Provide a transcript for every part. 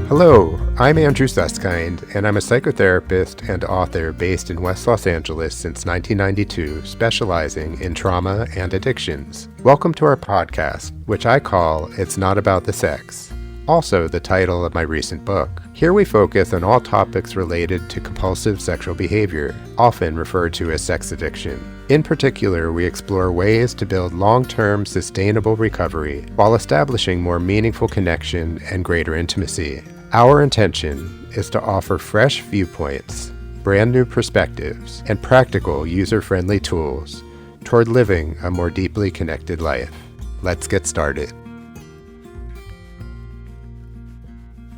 Hello, I'm Andrew Susskind, and I'm a psychotherapist and author based in West Los Angeles since 1992, specializing in trauma and addictions. Welcome to our podcast, which I call It's Not About the Sex, also the title of my recent book. Here we focus on all topics related to compulsive sexual behavior, often referred to as sex addiction. In particular, we explore ways to build long-term, sustainable recovery while establishing more meaningful connection and greater intimacy. Our intention is to offer fresh viewpoints, brand new perspectives, and practical user-friendly tools toward living a more deeply connected life. Let's get started.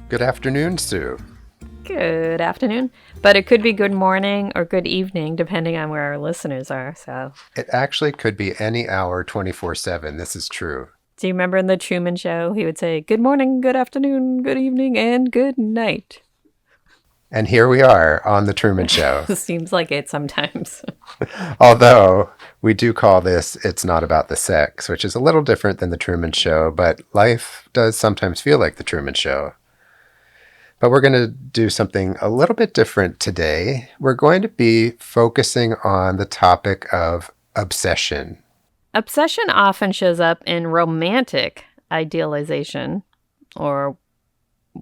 Good afternoon, Sue. Good afternoon, but it could be good morning or good evening, depending on where our listeners are. So It actually could be any hour 24/7. This is true. do you remember in the Truman Show, he would say, good morning, good afternoon, good evening, and good night. And here we are on The Truman Show. Seems like it sometimes. Although we do call this It's Not About the Sex, which is a little different than The Truman Show, but life does sometimes feel like The Truman Show. But we're going to do something a little bit different today. We're going to be focusing on the topic of obsession. Obsession often shows up in romantic idealization, or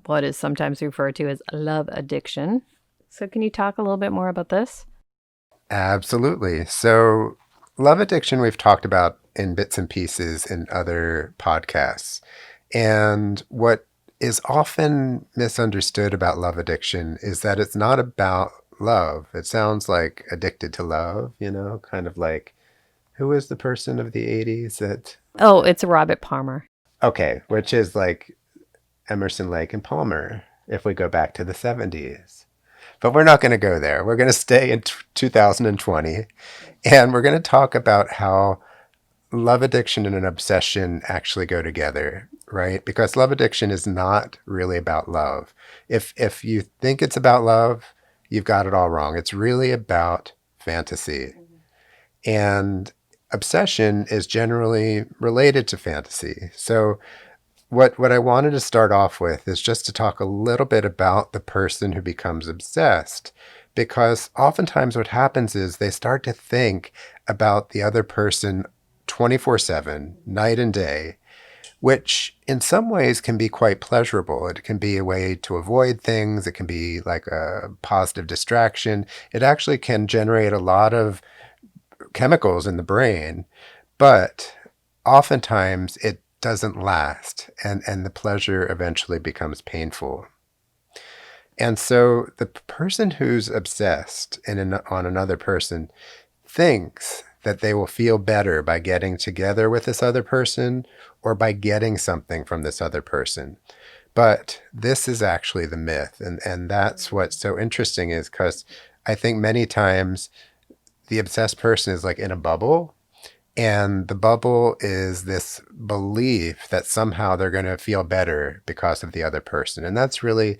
what is sometimes referred to as love addiction. So can you talk a little bit more about this? Absolutely. So love addiction we've talked about in bits and pieces in other podcasts. And what is often misunderstood about love addiction is that it's not about love. It sounds like addicted to love, kind of like, who was the person of the 80s that... Oh, it's Robert Palmer. Okay, which is like Emerson, Lake, and Palmer, if we go back to the 70s. But we're not going to go there. We're going to stay in 2020, and we're going to talk about how love addiction and an obsession actually go together, right? Because love addiction is not really about love. If you think it's about love, you've got it all wrong. It's really about fantasy. And obsession is generally related to fantasy. So what I wanted to start off with is just to talk a little bit about the person who becomes obsessed. Because oftentimes what happens is they start to think about the other person 24/7, night and day, which in some ways can be quite pleasurable. It can be a way to avoid things. It can be like a positive distraction. It actually can generate a lot of chemicals in the brain, but oftentimes it doesn't last, and the pleasure eventually becomes painful. And so the person who's obsessed on another person thinks that they will feel better by getting together with this other person or by getting something from this other person. But this is actually the myth. And that's what's so interesting, is because I think many times the obsessed person is like in a bubble, and the bubble is this belief that somehow they're going to feel better because of the other person. And that's really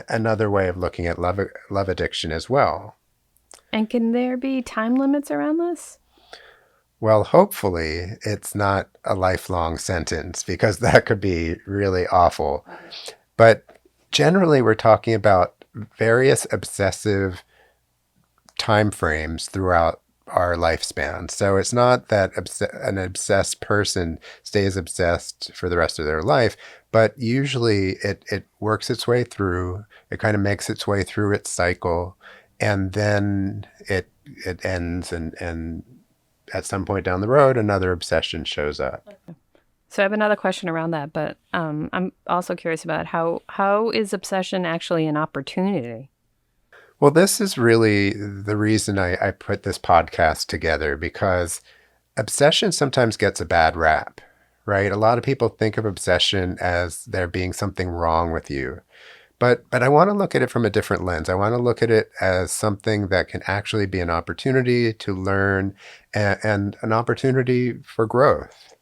another way of looking at love addiction as well. And can there be time limits around this? Well, hopefully it's not a lifelong sentence, because that could be really awful. But generally we're talking about various obsessive time frames throughout our lifespan. So it's not that an obsessed person stays obsessed for the rest of their life, but usually it works its way through, it kind of makes its way through its cycle, and then it ends, and at some point down the road, another obsession shows up. So I have another question around that, but I'm also curious about how is obsession actually an opportunity? Well, this is really the reason I put this podcast together, because obsession sometimes gets a bad rap, right? A lot of people think of obsession as there being something wrong with you. But I want to look at it from a different lens. I want to look at it as something that can actually be an opportunity to learn and an opportunity for growth.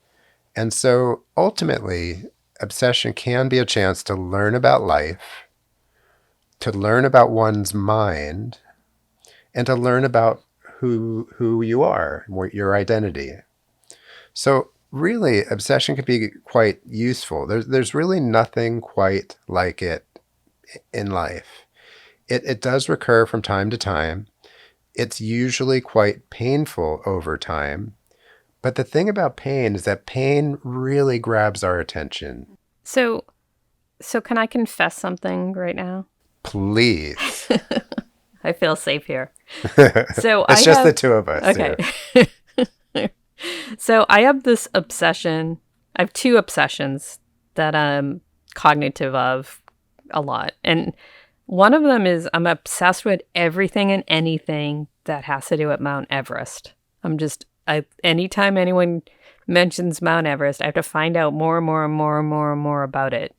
And so ultimately, obsession can be a chance to learn about life, to learn about one's mind, and to learn about who you are, your identity. So really, obsession can be quite useful. There's really nothing quite like it in life. It does recur from time to time. It's usually quite painful over time. But the thing about pain is that pain really grabs our attention. So, so can I confess something right now? Please. I feel safe here. So I It's just the have, two of us okay. here. So I have this obsession. I have two obsessions that I'm cognitive of a lot. And one of them is I'm obsessed with everything and anything that has to do with Mount Everest. Anytime anyone mentions Mount Everest, I have to find out more and more and more and more and more about it.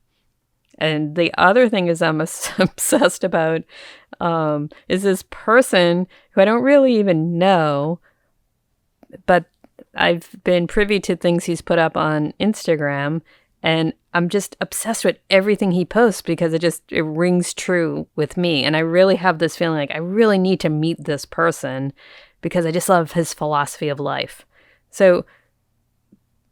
And the other thing is I'm obsessed about is this person who I don't really even know, but I've been privy to things he's put up on Instagram, and I'm just obsessed with everything he posts because it rings true with me. And I really have this feeling like I really need to meet this person because I just love his philosophy of life. So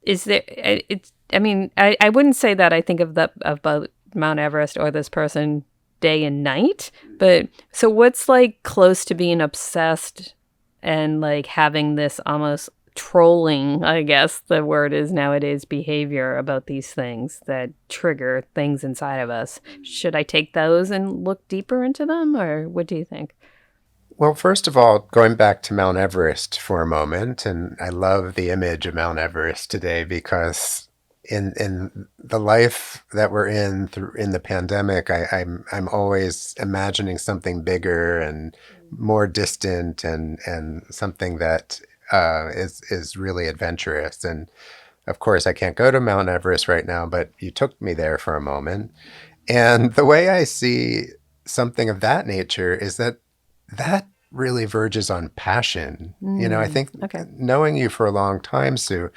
is there it's I mean, I wouldn't say that I think of that about Mount Everest or this person day and night, but so what's like close to being obsessed and like having this almost trolling, I guess the word is nowadays, behavior about these things that trigger things inside of us? Should I take those and look deeper into them, or what do you think? Well, first of all, going back to Mount Everest for a moment, and I love the image of Mount Everest today because in the life that we're in through in the pandemic, I'm always imagining something bigger and more distant and something that is really adventurous. And of course, I can't go to Mount Everest right now, but you took me there for a moment. And the way I see something of that nature is that really verges on passion. I think Okay. knowing you for a long time, Sue,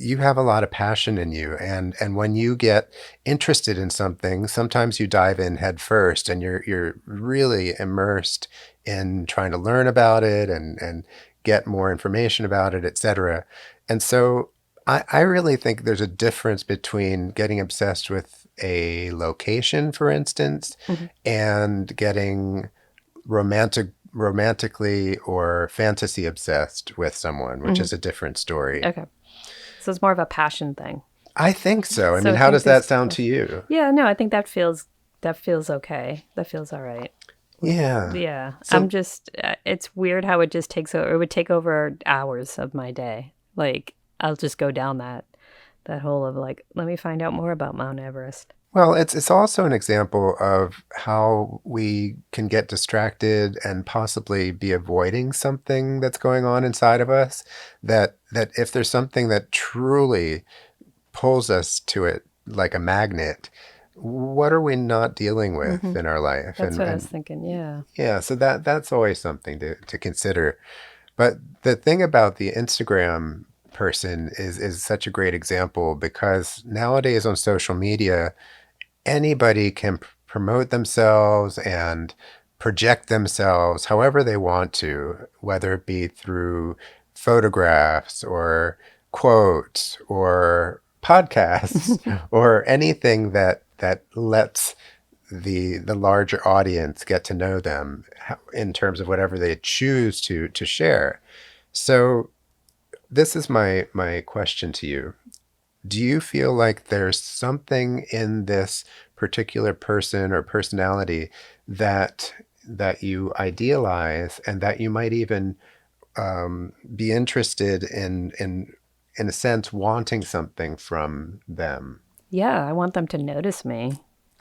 you have a lot of passion in you. And when you get interested in something, sometimes you dive in head first and you're really immersed in trying to learn about it and get more information about it, etc. And so I really think there's a difference between getting obsessed with a location, for instance, Hmm. and getting romantically or fantasy obsessed with someone, which Hmm. is a different story. Okay. So it's more of a passion thing. I think so. I So mean, I how think does that there's sound to you? yeah, no, I think that feels okay. That feels all right. Yeah. Yeah, I'm So, just it's weird how it just takes over. It would take over hours of my day. Like I'll just go down that whole of like, let me find out more about Mount Everest. well, it's also an example of how we can get distracted and possibly be avoiding something that's going on inside of us. That if there's something that truly pulls us to it like a magnet, what are we not dealing with Hmm. in our life? That's And what I was and thinking. Yeah. yeah, so that's always something to consider. But the thing about the Instagram person is such a great example because nowadays on social media, anybody can promote themselves and project themselves however they want to, whether it be through photographs or quotes or podcasts or anything that lets the larger audience get to know them in terms of whatever they choose to share. So this is my question to you. Do you feel like there's something in this particular person or personality that that you idealize and that you might even be interested in a sense wanting something from them? Yeah, I want them to notice me.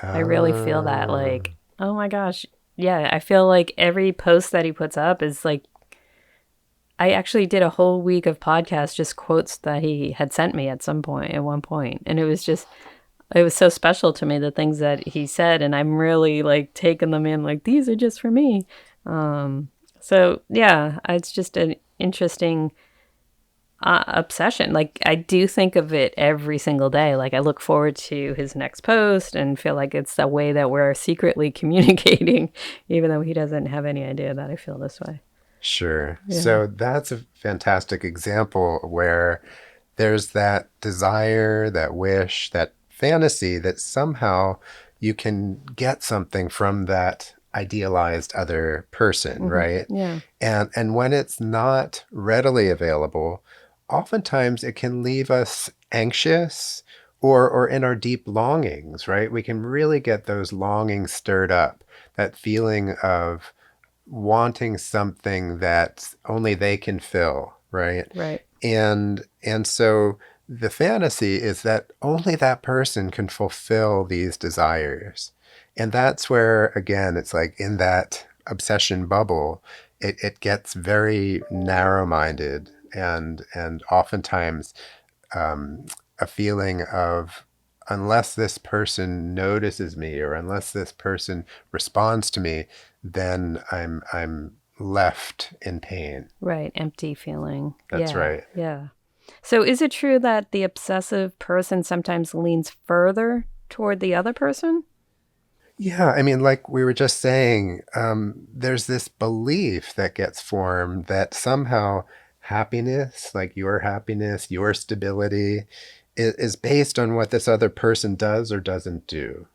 I really feel that Uh, like, oh my gosh. Yeah, I feel like every post that he puts up is like I actually did a whole week of podcast just quotes that he had sent me at one point, and it was so special to me the things that he said, and I'm really like taking them in like these are just for me. So yeah, it's just an interesting obsession. Like I do think of it every single day. Like I look forward to his next post and feel like it's the way that we're secretly communicating, even though he doesn't have any idea that I feel this way. sure. Yeah. So that's a fantastic example where there's that desire, that wish, that fantasy that somehow you can get something from that idealized other person, Hmm. right? Yeah. And when it's not readily available, oftentimes it can leave us anxious or in our deep longings, right? We can really get those longings stirred up, that feeling of wanting something that only they can fill, right? Right. And so the fantasy is that only that person can fulfill these desires. And that's where, again, it's like in that obsession bubble, it gets very narrow-minded and oftentimes um, a feeling of unless this person notices me or unless this person responds to me, then I'm left in pain. Right. Empty feeling. That's Yeah. right. Yeah. So is it true that the obsessive person sometimes leans further toward the other person? Yeah, I mean, like we were just saying, there's this belief that gets formed that somehow happiness, like your happiness, your stability, is based on what this other person does or doesn't do,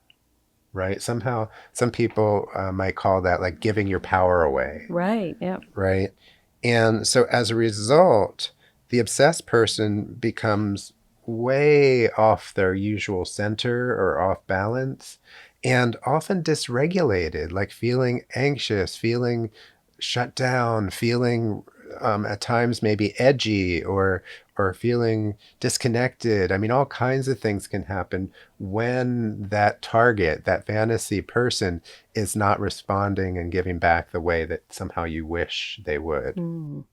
right? Somehow, some people might call that like giving your power away, Right. Yeah. right? And so as a result, the obsessed person becomes way off their usual center or off balance and often dysregulated, like feeling anxious, feeling shut down, feeling at times maybe edgy or feeling disconnected. I mean, all kinds of things can happen when that target, that fantasy person, is not responding and giving back the way that somehow you wish they would. Mm.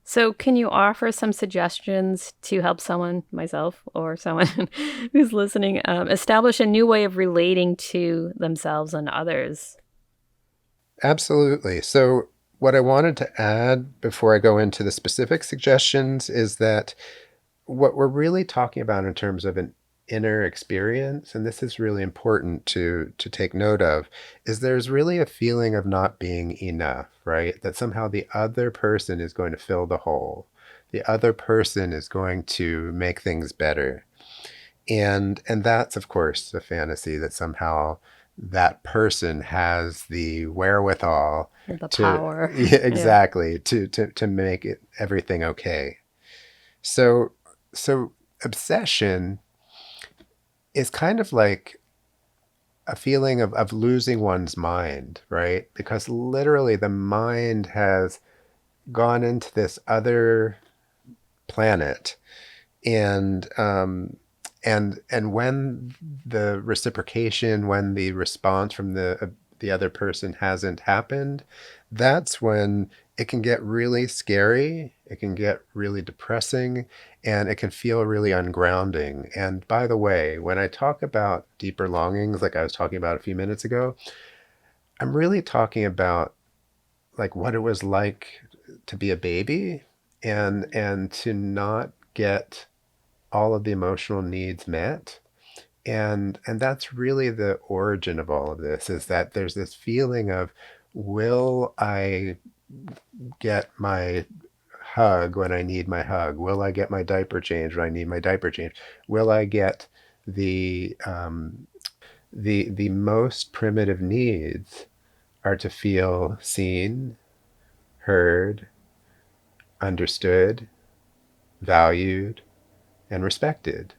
So, can you offer some suggestions to help someone, myself or someone who's listening, establish a new way of relating to themselves and others? Absolutely. So, what I wanted to add before I go into the specific suggestions is that what we're really talking about in terms of an inner experience, and this is really important to take note of, is there's really a feeling of not being enough, right? That somehow the other person is going to fill the hole. The other person is going to make things better. And that's of course a fantasy that somehow that person has the wherewithal The to power. yeah, Yeah. exactly to make it everything okay. So so obsession is kind of like a feeling of losing one's mind, right? Because literally the mind has gone into this other planet and and when the reciprocation, when the response from the other person hasn't happened, that's when it can get really scary, it can get really depressing, and it can feel really ungrounding. And by the way, when I talk about deeper longings, like I was talking about a few minutes ago, I'm really talking about like what it was like to be a baby and to not get all of the emotional needs met. And that's really the origin of all of this, is that there's this feeling of, will I get my hug when I need my hug? Will I get my diaper changed when I need my diaper changed? Will I get the the most primitive needs are to feel seen, heard, understood, valued, and respected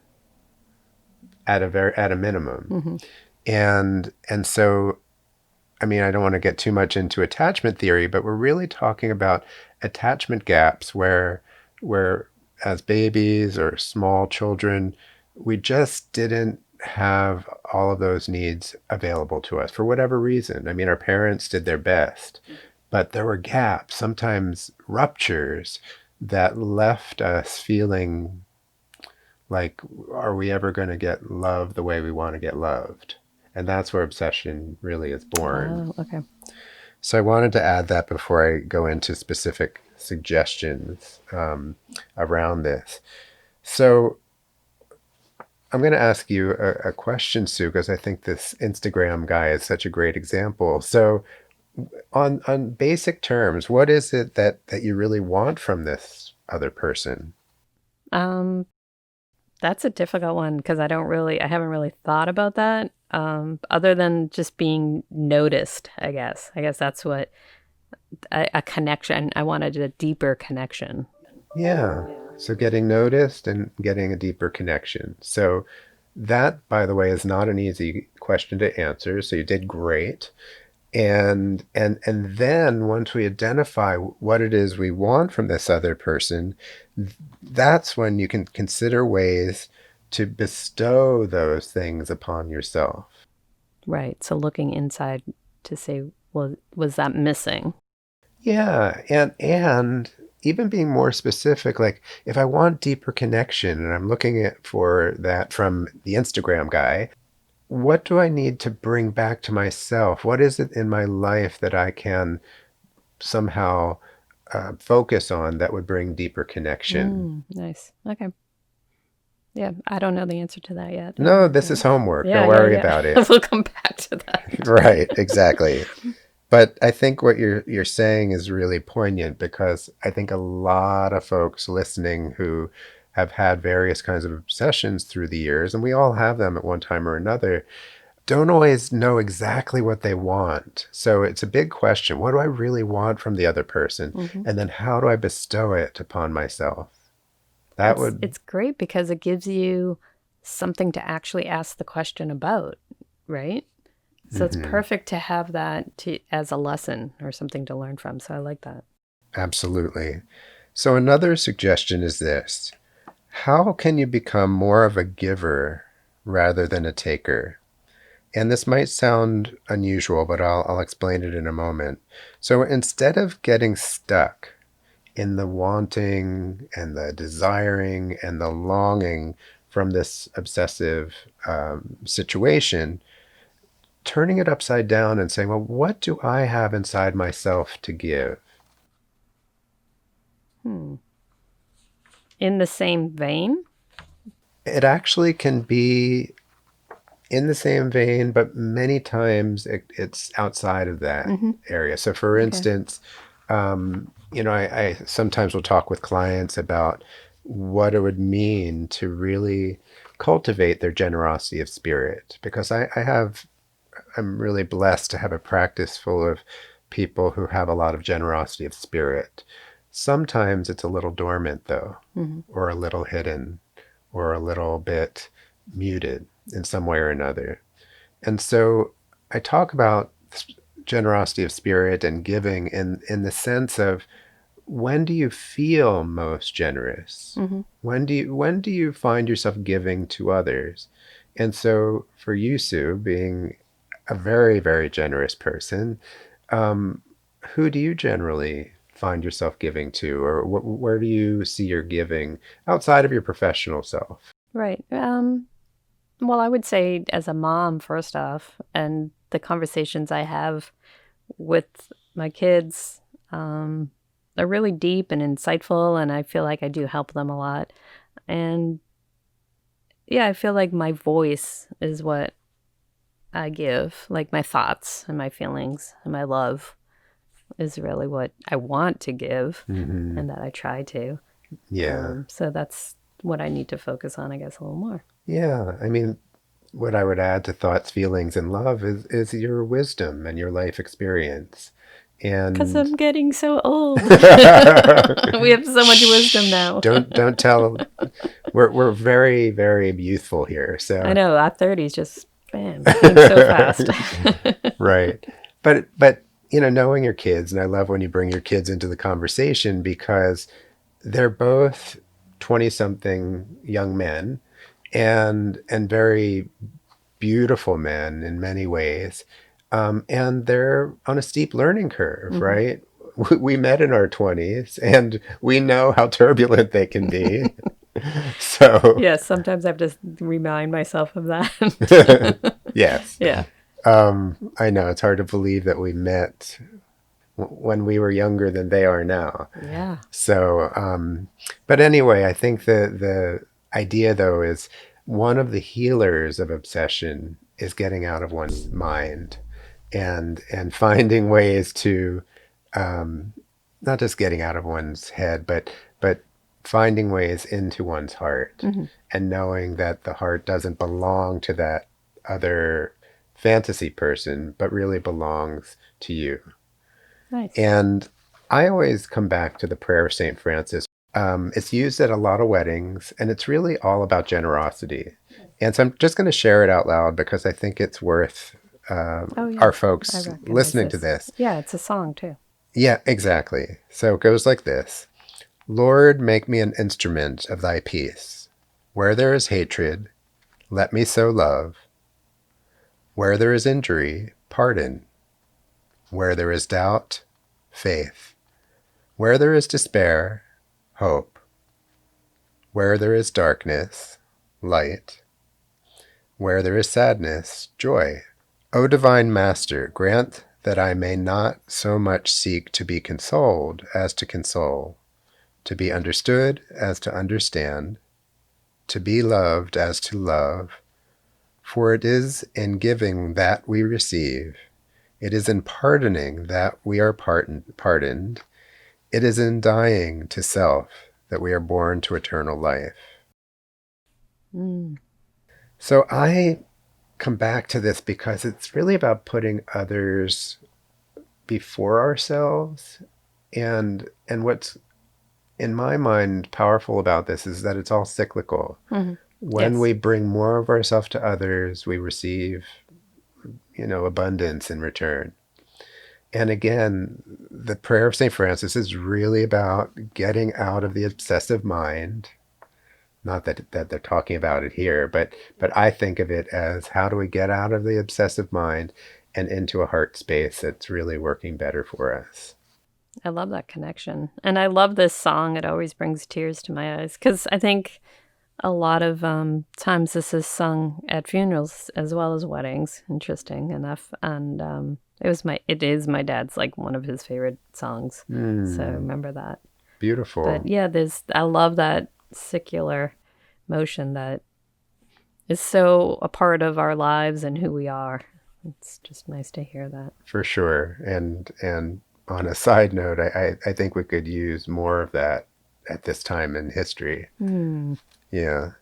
at a minimum. Hmm. And so, I mean, I don't want to get too much into attachment theory, but we're really talking about attachment gaps where as babies or small children, we just didn't have all of those needs available to us for whatever reason. I mean, our parents did their best, but there were gaps, sometimes ruptures, that left us feeling like, are we ever going to get love the way we want to get loved? And that's where obsession really is born. Oh, okay. So I wanted to add that before I go into specific suggestions around this. So I'm going to ask you a question, Sue, because I think this Instagram guy is such a great example. So on basic terms, what is it that you really want from this other person? Um, That's a difficult one because I haven't really thought about that. Other than just being noticed, I guess. I guess that's what a connection. I wanted a deeper connection. Yeah. So getting noticed and getting a deeper connection. So that, by the way, is not an easy question to answer. So you did great. And then once we identify what it is we want from this other person, that's when you can consider ways to bestow those things upon yourself. Right. So looking inside to say, well, was that missing? Yeah, and even being more specific, like if I want deeper connection and I'm looking at for that from the Instagram guy, what do I need to bring back to myself? What is it in my life that I can somehow focus on that would bring deeper connection? Nice. Okay. Yeah, I don't know the answer to that yet. No, this is homework. Don't Yeah, yeah, worry yeah. about it. We'll come back to that. Right, exactly. But I think what you're saying is really poignant because I think a lot of folks listening who have had various kinds of obsessions through the years, and we all have them at one time or another, don't always know exactly what they want. So it's a big question. What do I really want from the other person? hmm And then how do I bestow it upon myself? That It's would, it's great because it gives you something to actually ask the question about, right? So it's mhm, perfect to have that as a lesson or something to learn from. So I like that. absolutely. So another suggestion is this. How can you become more of a giver rather than a taker? And this might sound unusual, but I'll explain it in a moment. So instead of getting stuck in the wanting and the desiring and the longing from this obsessive situation, turning it upside down and saying, well, what do I have inside myself to give? Hmm. In the same vein? It actually can be in the same vein, but many times it's outside of that hmm area. So, for Okay. instance, I sometimes will talk with clients about what it would mean to really cultivate their generosity of spirit, because I'm really blessed to have a practice full of people who have a lot of generosity of spirit. Sometimes it's a little dormant, though, hmm or a little hidden, or a little bit muted in some way or another. And so I talk about generosity of spirit and giving in the sense of, when do you feel most generous? hmm When do you find yourself giving to others? And so for you, Sue, being a very, very generous person, um, who do you generally find yourself giving to, or where do you see your giving outside of your professional self? Right. Well, I would say as a mom, first off, and the conversations I have with my kids are really deep and insightful, and I feel like I do help them a lot. And yeah, I feel like my voice is what I give, like my thoughts and my feelings and my love is really what I want to give Hmm. and that I try to. Yeah. So that's what I need to focus on, I guess, a little more. Yeah. I mean, what I would add to thoughts, feelings, and love is your wisdom and your life experience. Because And I'm getting so old. We have so much wisdom shh, now. don't tell. We're very, very youthful here. I So know, our 30s just, bam, came so fast. right. But knowing your kids, and I love when you bring your kids into the conversation because they're both 20 something young men and very beautiful men in many ways. And they're on a steep learning curve, hmm right? We met in our 20s and we know how turbulent they can be. So, Yeah, sometimes I have to remind myself of that. yes, Yeah. I know it's hard to believe that we met when we were younger than they are now. Yeah. So, but anyway, I think the idea though is one of the healers of obsession is getting out of one's mind and finding ways to um, not just getting out of one's head, but finding ways into one's heart Hmm. and knowing that the heart doesn't belong to that other fantasy person, but really belongs to you. Nice. And I always come back to the prayer of St. Francis. It's used at a lot of weddings, and it's really all about generosity. And so I'm just going to share it out loud because I think it's worth Oh, yeah. our I folks recognize listening to this. this. Yeah, it's a song too. Yeah, exactly. So it goes like this: Lord, make me an instrument of thy peace. Where there is hatred, let me sow love. Where there is injury, pardon. Where there is doubt, faith. Where there is despair, hope. Where there is darkness, light. Where there is sadness, joy. O divine Master, grant that I may not so much seek to be consoled as to console, to be understood as to understand, to be loved as to love. For it is in giving that we receive, it is in pardoning that we are pardoned, it is in dying to self that we are born to eternal life. Mm. So I come back to this because it's really about putting others before ourselves. And what's in my mind powerful about this is that it's all cyclical. Hmm. When Yes. we bring more of ourselves to others, we receive, abundance in return. And again, the prayer of St. Francis is really about getting out of the obsessive mind. Not that they're talking about it here, but I think of it as how do we get out of the obsessive mind and into a heart space that's really working better for us. I love that connection. And I love this song. It always brings tears to my eyes because I think a lot of times this is sung at funerals as well as weddings, interesting enough. And it is my dad's like one of his favorite songs. So Mm, remember that. But beautiful, yeah, I love that secular motion that is so a part of our lives and who we are. It's just nice to hear that. for sure. And on a side note, I think we could use more of that at this time in history. Hmm. Yeah.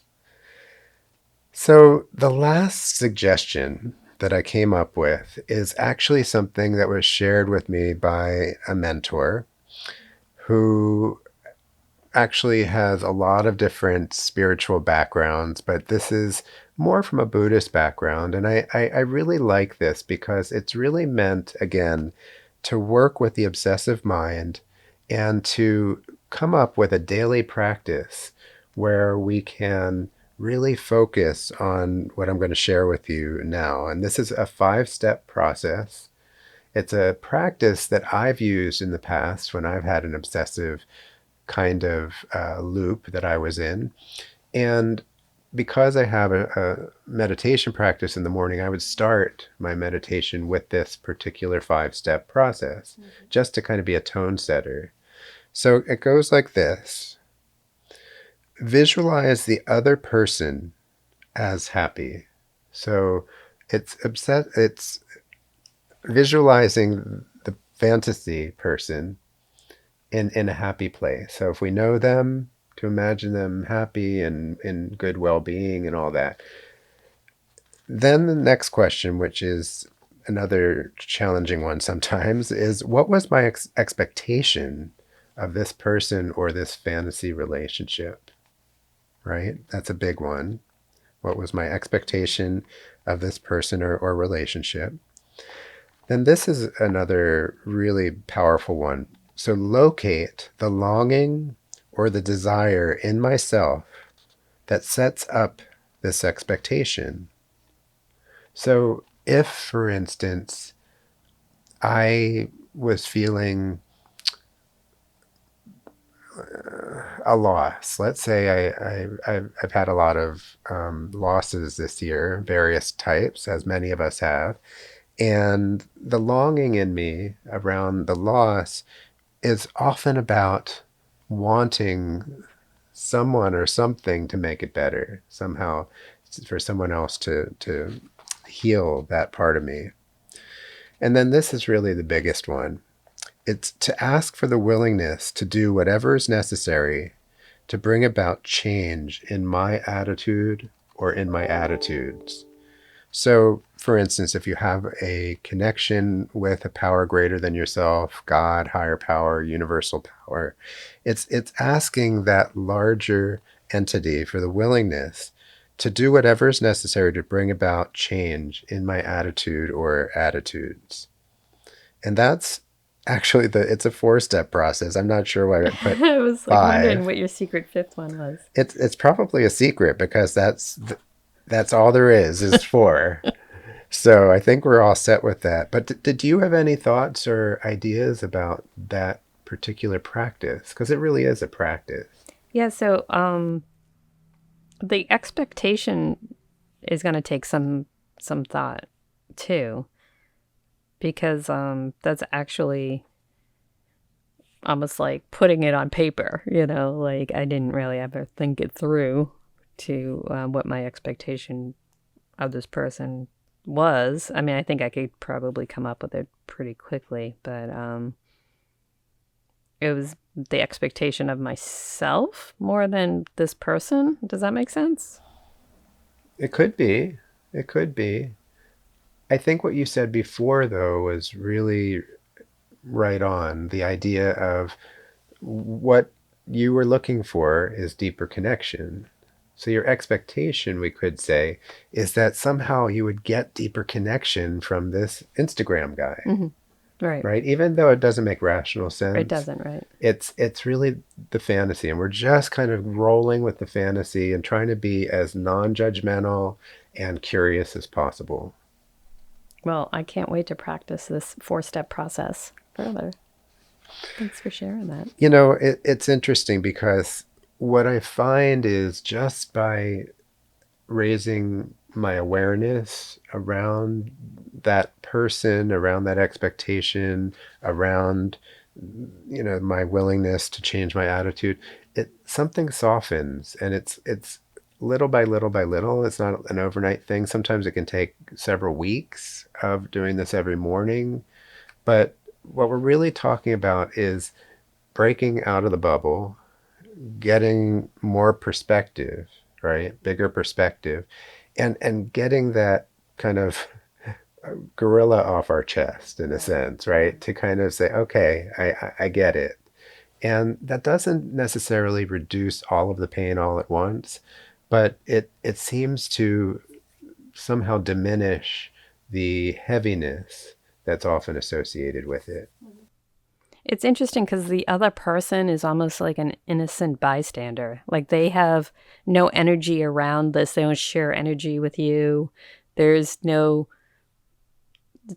So the last suggestion that I came up with is actually something that was shared with me by a mentor who actually has a lot of different spiritual backgrounds, but this is more from a Buddhist background. And I really like this because it's really meant, again, to work with the obsessive mind and to come up with a daily practice where we can really focus on what I'm going to share with you now. And this is a 5 step process. It's a practice that I've used in the past when I've had an obsessive kind of loop that I was in. And because I have a meditation practice in the morning, I would start my meditation with this particular 5 step process just to kind of be a tone setter. So it goes like this: visualize the other person as happy. So it's visualizing the fantasy person in a happy place. So if we know them, to imagine them happy and in good well-being and all that. Then the next question, which is another challenging one sometimes, is what was my expectation of this person or this fantasy relationship? Right? That's a big one. What was my expectation of this person or relationship? Then this is another really powerful one. So locate the longing or the desire in myself that sets up this expectation. So if, for instance, I was feeling a loss, let's say I've had a lot of losses this year, various types, as many of us have, and the longing in me around the loss is often about wanting someone or something to make it better somehow, for someone else to heal that part of me. And then this is really the biggest one: it's to ask for the willingness to do whatever is necessary to bring about change in my attitude or in my attitudes. So, for instance, if you have a connection with a power greater than yourself, God, higher power, universal power, it's asking that larger entity for the willingness to do whatever is necessary to bring about change in my attitude or attitudes. And that's actually it's a four-step process. I'm not sure why I put I was like wondering five. what your secret fifth one was. It's probably a secret because that's all there is four. So I think we're all set with that. But did you have any thoughts or ideas about that particular practice? Because it really is a practice. Yeah, so the expectation is going to take some thought too, because that's actually almost like putting it on paper, like I didn't really ever think it through to what my expectation of this person was. I mean, I think I could probably come up with it pretty quickly, but it was the expectation of myself more than this person. Does that make sense? It could be. It could be. I think what you said before, though, was really right on. The idea of what you were looking for is deeper connection. So your expectation, we could say, is that somehow you would get deeper connection from this Instagram guy, Hmm. Right. right? Even though it doesn't make rational It sense, doesn't, right? it's really the fantasy, and we're just kind of rolling with the fantasy and trying to be as non-judgmental and curious as possible. Well, I can't wait to practice this four-step process further. Thanks for sharing that. It's interesting because what I find is just by raising my awareness around that person, around that expectation, around my willingness to change my attitude, it something softens, and it's little by little by little. It's not an overnight thing. Sometimes it can take several weeks of doing this every morning, but what we're really talking about is breaking out of the bubble, getting more perspective, right? Bigger perspective, and getting that kind of gorilla off our chest in a sense, right? To kind of say, okay, I get it. And that doesn't necessarily reduce all of the pain all at once, but it seems to somehow diminish the heaviness that's often associated with it. It's interesting because the other person is almost like an innocent bystander. Like they have no energy around this. They don't share energy with you. There's no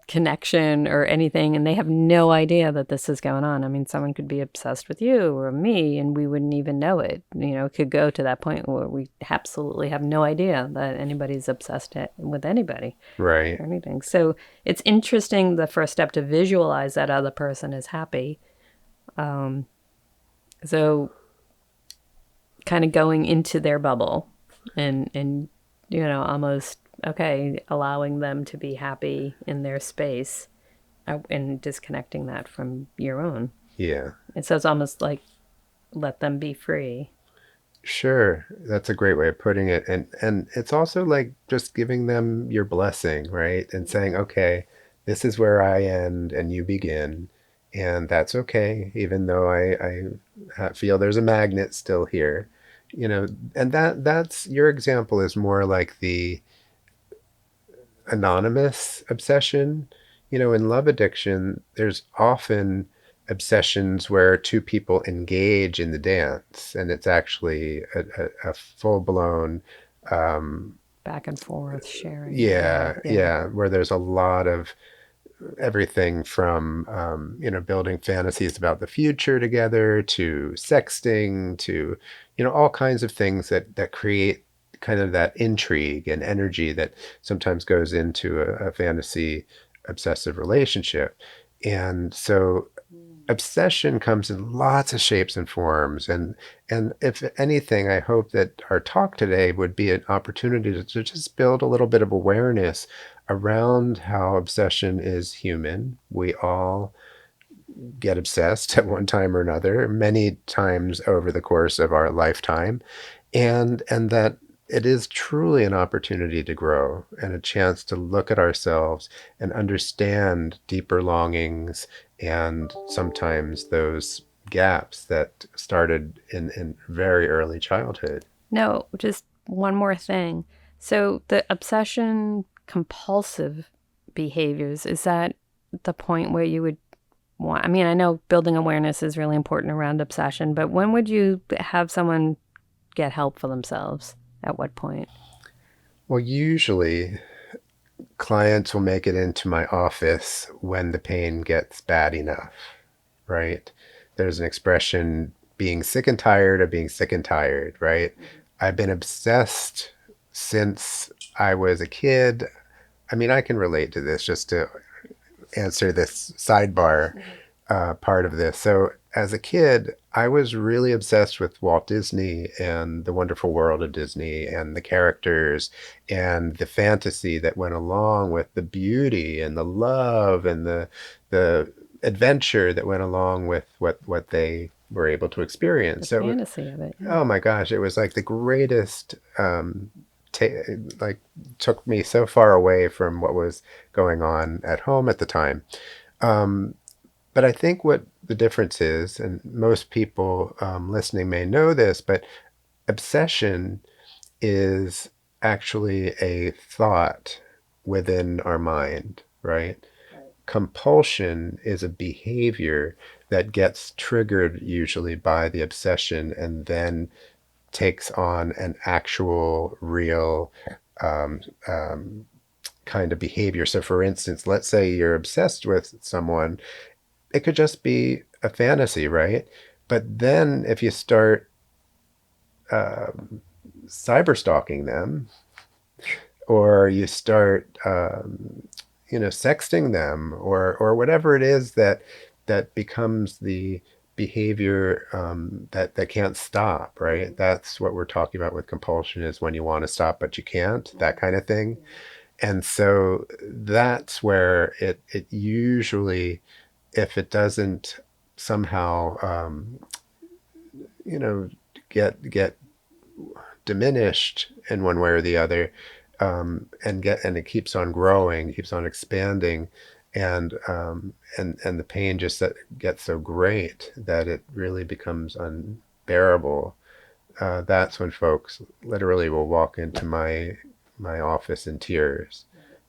connection or anything, and they have no idea that this is going on. I mean, someone could be obsessed with you or me, and we wouldn't even know it. It could go to that point where we absolutely have no idea that anybody's obsessed with anybody Right. or anything. So it's interesting, the first step, to visualize that other person is happy. So kind of going into their bubble and almost, okay, allowing them to be happy in their space, and disconnecting that from your own. Yeah. And so it's almost like let them be free. Sure, that's a great way of putting it. And it's also like just giving them your blessing, right? And saying, "Okay, this is where I end and you begin." And that's okay, even though I feel there's a magnet still here. And that's your example is more like the anonymous obsession. In love addiction, there's often obsessions where two people engage in the dance, and it's actually a full blown, Back and forth sharing. Yeah, yeah, yeah. yeah, where there's a lot of everything from, building fantasies about the future together to sexting to, all kinds of things that create kind of that intrigue and energy that sometimes goes into a fantasy obsessive relationship. And so obsession comes in lots of shapes and forms. And if anything, I hope that our talk today would be an opportunity to just build a little bit of awareness around how obsession is human. We all get obsessed at one time or another, many times over the course of our lifetime, and that it is truly an opportunity to grow and a chance to look at ourselves and understand deeper longings and sometimes those gaps that started in very early childhood. No, just one more thing. So the obsession compulsive behaviors, is that the point where you would want, I mean, I know building awareness is really important around obsession, but when would you have someone get help for themselves? At what point? Well, usually clients will make it into my office when the pain gets bad enough, right? There's an expression, being sick and tired of being sick and tired, right? I've been obsessed since I was a kid. I mean, I can relate to this just to answer this sidebar part of this. So, as a kid, I was really obsessed with Walt Disney and the wonderful world of Disney and the characters and the fantasy that went along with the beauty and the love and the adventure that went along with what they were able to The experience. So, fantasy of it. Yeah. oh my gosh, it was like the greatest. Ta- like took me so far away from what was going on at home at the time. Um, but I think what the difference is, and most people listening may know this, but obsession is actually a thought within our mind, right? Compulsion is a behavior that gets triggered usually by the obsession and then takes on an actual, real um, um, kind of behavior. So, for instance, let's say you're obsessed with someone, it could just be a fantasy, right? But then if you start cyber stalking them, or you start, sexting them, or whatever it is that becomes the behavior that can't stop, right? That's what we're talking about with compulsion is when you want to stop but you can't, that kind of thing. And so that's where it usually, if it doesn't somehow you know get diminished in one way or the other, and it keeps on growing, keeps on expanding, and the pain just gets so great that it really becomes unbearable. That's when folks literally will walk into my office in tears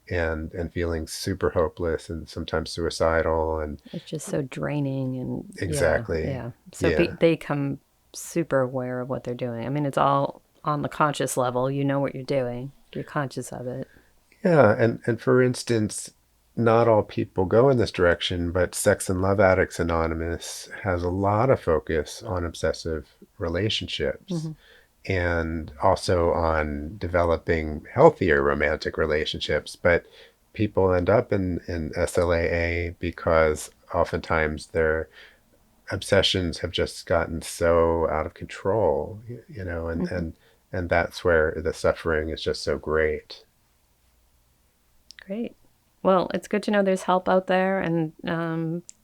and feeling super hopeless and sometimes suicidal and It's just so draining and yeah, exactly. yeah. So Yeah. they come super aware of what they're doing. I mean, it's all on the conscious level. You know what you're doing. You're conscious of it. Yeah, and for instance, not all people go in this direction, but Sex and Love Addicts Anonymous has a lot of focus on obsessive relationships Hmm. and also on developing healthier romantic relationships. But people end up in SLAA because oftentimes their obsessions have just gotten so out of control, and Hmm. and that's where the suffering is just so great. Great. Well, it's good to know there's help out there, and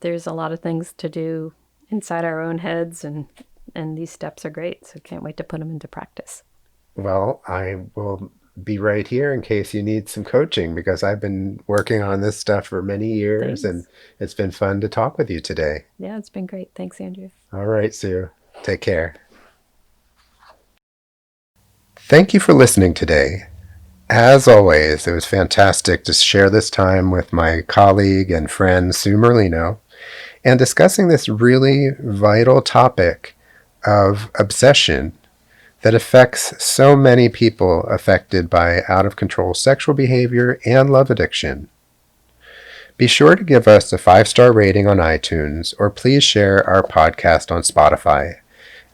there's a lot of things to do inside our own heads, and these steps are great. So can't wait to put them into practice. Well, I will be right here in case you need some coaching because I've been working on this stuff for many years and Thanks. it's been fun to talk with you today. Yeah, it's been great. Thanks, Andrew. All right, Sue. Take care. Thank you for listening today. As always, it was fantastic to share this time with my colleague and friend Sue Merlino and discussing this really vital topic of obsession that affects so many people affected by out of control sexual behavior and love addiction. Be sure to give us a 5-star rating on iTunes or please share our podcast on Spotify.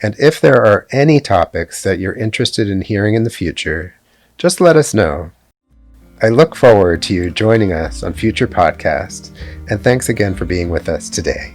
And if there are any topics that you're interested in hearing in the future, just let us know. I look forward to you joining us on future podcasts, and thanks again for being with us today.